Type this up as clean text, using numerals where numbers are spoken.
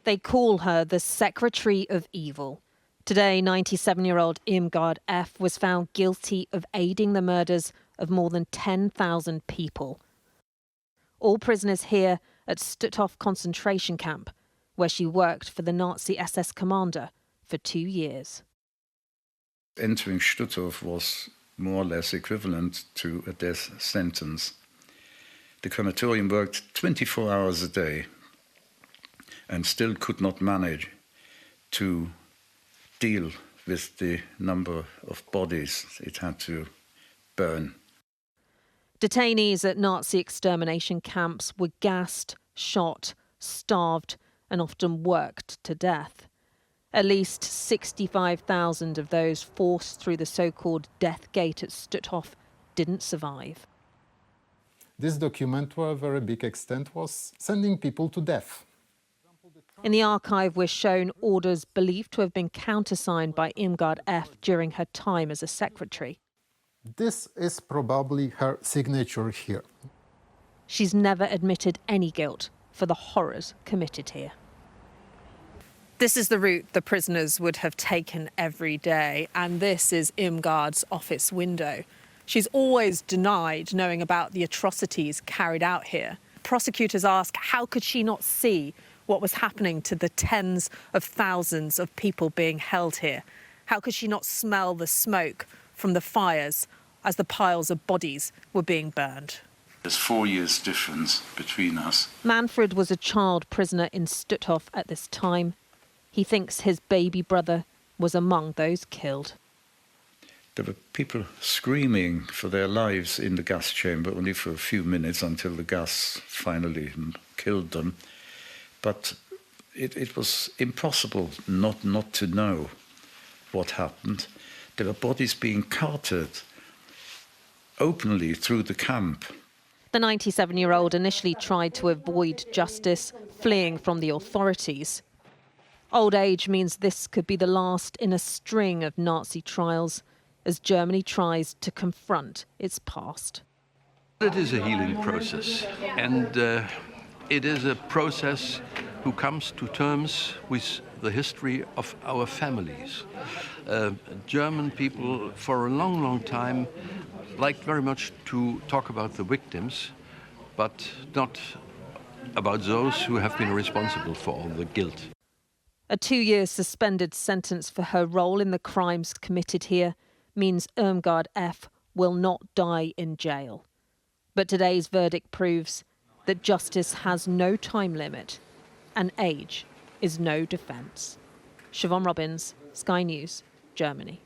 They call her the Secretary of Evil. Today, 97-year-old Irmgard F. was found guilty of aiding the murders of more than 10,000 people. All prisoners here at Stutthof concentration camp, where she worked for the Nazi SS commander for 2 years. Entering Stutthof was more or less equivalent to a death sentence. The crematorium worked 24 hours a day and still could not manage to deal with the number of bodies it had to burn. Detainees at Nazi extermination camps were gassed, shot, starved, and often worked to death. At least 65,000 of those forced through the so-called death gate at Stutthof didn't survive. This document, to a very big extent, was sending people to death. In the archive we're shown orders believed to have been countersigned by Irmgard F. during her time as a secretary. This is probably her signature here. She's never admitted any guilt for the horrors committed here. This is the route the prisoners would have taken every day, and this is Irmgard's office window. She's always denied knowing about the atrocities carried out here. Prosecutors ask, how could she not see what was happening to the tens of thousands of people being held here? How could she not smell the smoke from the fires as the piles of bodies were being burned? There's 4 years difference between us. Manfred was a child prisoner in Stutthof at this time. He thinks his baby brother was among those killed. There were people screaming for their lives in the gas chamber, only for a few minutes until the gas finally killed them. But it was impossible not to know what happened. There were bodies being carted openly through the camp. The 97-year-old initially tried to avoid justice, fleeing from the authorities. Old age means this could be the last in a string of Nazi trials as Germany tries to confront its past. It is a healing process, and it is a process who comes to terms with the history of our families. German people for a long, long time liked very much to talk about the victims, but not about those who have been responsible for all the guilt. A 2-year suspended sentence for her role in the crimes committed here means Irmgard F. will not die in jail. But today's verdict proves that justice has no time limit and age is no defence. Siobhan Robbins, Sky News, Germany.